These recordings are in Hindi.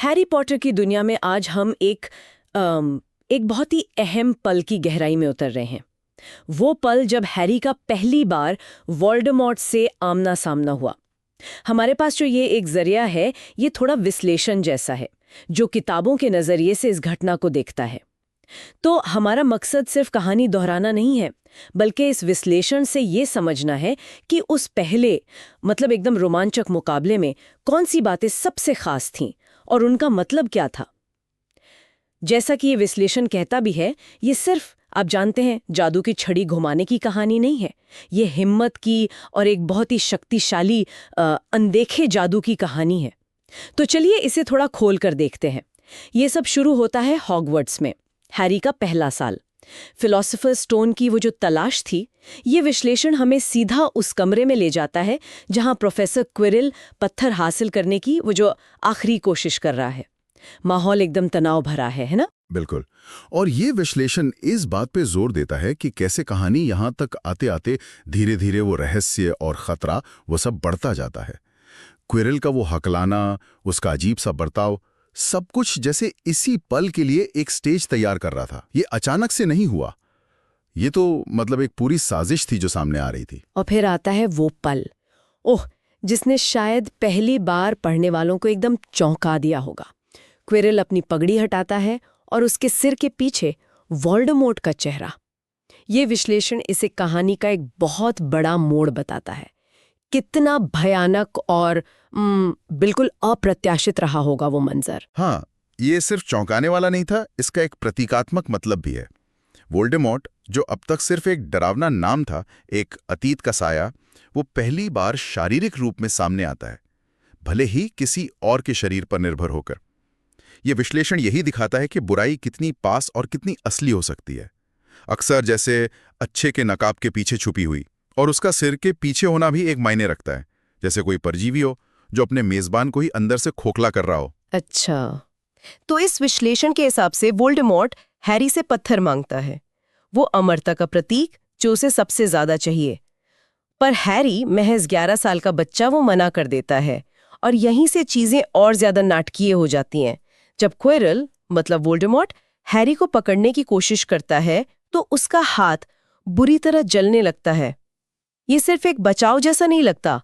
हैरी पॉटर की दुनिया में आज हम एक बहुत ही अहम पल की गहराई में उतर रहे हैं। वो पल जब हैरी का पहली बार वोल्डेमॉर्ट से आमना सामना हुआ। हमारे पास जो ये एक जरिया है, ये थोड़ा विश्लेषण जैसा है, जो किताबों के नज़रिए से इस घटना को देखता है। तो हमारा मकसद सिर्फ कहानी दोहराना नहीं है, बल्कि इस विश्लेषण से ये समझना है कि उस पहले एकदम रोमांचक मुकाबले में कौन सी बातें सबसे खास थीं और उनका मतलब क्या था। जैसा कि ये विश्लेषण कहता भी है, ये सिर्फ आप जानते हैं जादू की छड़ी घुमाने की कहानी नहीं है। ये हिम्मत की और एक बहुत ही शक्तिशाली अनदेखे जादू की कहानी है। तो चलिए इसे थोड़ा खोल कर देखते हैं। ये सब शुरू होता है हॉगवर्ट्स में, हैरी का पहला साल। फिलॉसफर स्टोन की वो जो तलाश थी, ये विश्लेषण हमें सीधा उस कमरे में ले जाता है जहां प्रोफेसर क्विरिल पत्थर हासिल करने की वो जो आखिरी कोशिश कर रहा है। माहौल एकदम तनाव भरा है ना? बिल्कुल। और ये विश्लेषण इस बात पे जोर देता है कि कैसे कहानी यहाँ तक आते आते धीरे धीरे वो रहस्य और खतरा वो सब बढ़ता जाता है। क्विरिल का वो हकलाना, उसका अजीब सा बर्ताव, सब कुछ जैसे इसी पल के लिए एक स्टेज तैयार कर रहा था। ये अचानक से नहीं हुआ, ये तो एक पूरी साजिश थी जो सामने आ रही थी। और फिर आता है वो पल, जिसने शायद पहली बार पढ़ने वालों को एकदम चौंका दिया होगा। क्विरिल अपनी पगड़ी हटाता है और उसके सिर के पीछे वोल्डेमॉर्ट का चेहरा। ये विश्लेषण इसे कहानी का एक बहुत बड़ा मोड़ बताता है। कितना भयानक और बिल्कुल अप्रत्याशित रहा होगा वो मंजर। हाँ, ये सिर्फ चौंकाने वाला नहीं था, इसका एक प्रतीकात्मक मतलब भी है। वोल्डेमॉर्ट, जो अब तक सिर्फ एक डरावना नाम था, एक अतीत का साया, वो पहली बार शारीरिक रूप में सामने आता है, भले ही किसी और के शरीर पर निर्भर होकर। ये विश्लेषण यही दिखाता है कि बुराई कितनी पास और कितनी असली हो सकती है। अक्सर जैसे अच्छे के नकाब के पीछे छुपी हुई, और उसका सिर के पीछे होना भी एक मायने रखता है, जैसे कोई परजीवी हो जो अपने मेजबान को ही अंदर से खोखला कर रहा हो। अच्छा, तो इस विश्लेषण के हिसाब से वोल्डेमॉर्ट हैरी से पत्थर मांगता है, वो अमरता का प्रतीक जो उसे सबसे ज्यादा चाहिए। पर हैरी, महज 11 साल का बच्चा, वो मना कर देता है, और यहीं से चीजें और ज्यादा नाटकीय हो जाती हैं। जब क्विरिल वोल्डेमॉर्ट हैरी को पकड़ने की कोशिश करता है, तो उसका हाथ बुरी तरह जलने लगता है। ये सिर्फ एक बचाव जैसा नहीं लगता,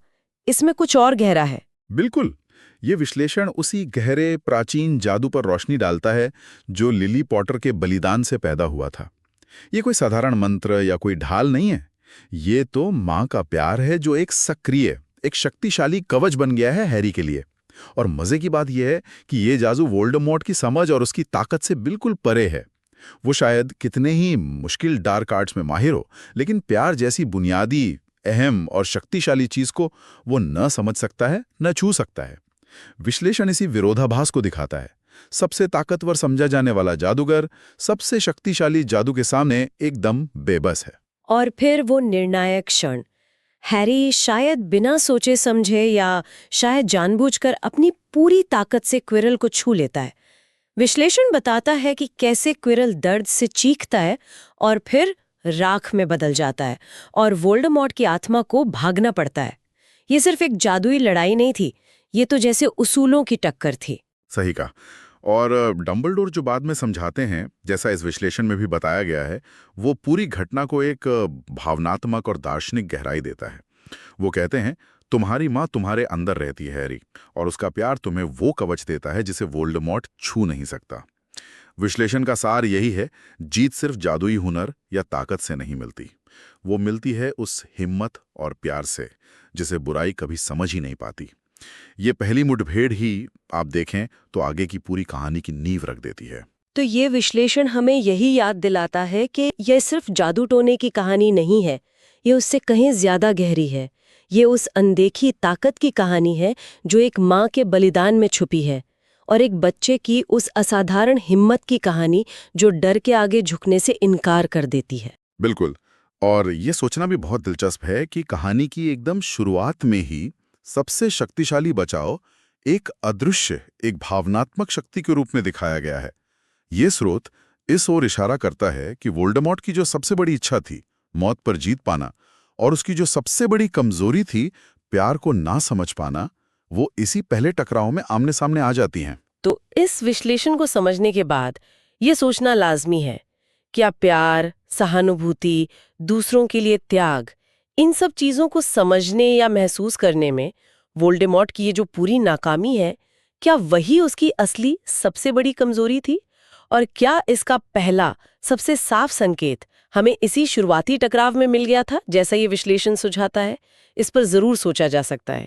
इसमें कुछ और गहरा है। बिल्कुल, ये विश्लेषण उसी गहरे प्राचीन जादू पर रोशनी डालता है जो लिली पॉटर के बलिदान से पैदा हुआ था। ये कोई साधारण मंत्र या कोई ढाल नहीं है, ये तो माँ का प्यार है जो एक सक्रिय, एक शक्तिशाली कवच बन गया है हैरी के लिए। और मजे की बात यह है कि ये जादू वोल्डेमॉर्ट की समझ और उसकी ताकत से बिल्कुल परे है। वो शायद कितने ही मुश्किल डार्क आर्ट्स में माहिर हो, लेकिन प्यार जैसी बुनियादी, अहम और शक्तिशाली चीज को वो न समझ सकता है, न छू सकता है। विश्लेषण इसी विरोधाभास को दिखाता है। सबसे ताकतवर समझा जाने वाला जादूगर सबसे शक्तिशाली जादू के सामने एकदम बेबस है। और फिर वो निर्णायक क्षण, हैरी शायद बिना सोचे समझे या शायद जानबूझकर अपनी पूरी ताकत से क्विरिल को छू लेता है। विश्लेषण बताता है कि कैसे क्विरिल दर्द से चीखता है और फिर राख में बदल जाता है, और वोल्डेमॉर्ट की आत्मा को भागना पड़ता है। ये सिर्फ एक जादुई लड़ाई नहीं थी, ये तो जैसे उसूलों की टक्कर थी। सही कहा। और डंबलडोर जो बाद में समझाते हैं, जैसा इस विश्लेषण में भी बताया गया है, वो पूरी घटना को एक भावनात्मक और दार्शनिक गहराई देता है। वो कहते हैं, तुम्हारी माँ तुम्हारे अंदर रहती है हैरी, और उसका प्यार तुम्हें वो कवच देता है जिसे वोल्डेमॉर्ट छू नहीं सकता। विश्लेषण का सार यही है, जीत सिर्फ जादुई हुनर या ताकत से नहीं मिलती, वो मिलती है उस हिम्मत और प्यार से जिसे बुराई कभी समझ ही नहीं पाती। ये पहली मुठभेड़ ही आप देखें तो आगे की पूरी कहानी की नींव रख देती है। तो ये विश्लेषण हमें यही याद दिलाता है कि यह सिर्फ जादू टोने की कहानी नहीं है, ये उससे कहीं ज्यादा गहरी है। ये उस अनदेखी ताकत की कहानी है जो एक माँ के बलिदान में छुपी है, और एक बच्चे की उस असाधारण हिम्मत की कहानी जो डर के आगे झुकने से इनकार कर देती है। बिल्कुल। और ये सोचना भी बहुत दिलचस्प है कि कहानी की एकदम शुरुआत में ही सबसे शक्तिशाली बचाव एक अदृश्य, एक भावनात्मक शक्ति के रूप में दिखाया गया है। ये स्रोत इस ओर इशारा करता है कि वोल्डेमॉर्ट की जो सबसे बड़ी इच्छा थी, मौत पर जीत पाना, और उसकी जो सबसे बड़ी कमजोरी थी, प्यार को ना समझ पाना, वो इसी पहले टकराव में आमने सामने आ जाती हैं। तो इस विश्लेषण को समझने के बाद ये सोचना लाजमी है, क्या प्यार, सहानुभूति, दूसरों के लिए त्याग, इन सब चीजों को समझने या महसूस करने में वोल्डेमॉर्ट की ये जो पूरी नाकामी है, क्या वही उसकी असली सबसे बड़ी कमजोरी थी? और क्या इसका पहला सबसे साफ संकेत हमें इसी शुरुआती टकराव में मिल गया था, जैसा ये विश्लेषण सुझाता है? इस पर जरूर सोचा जा सकता है।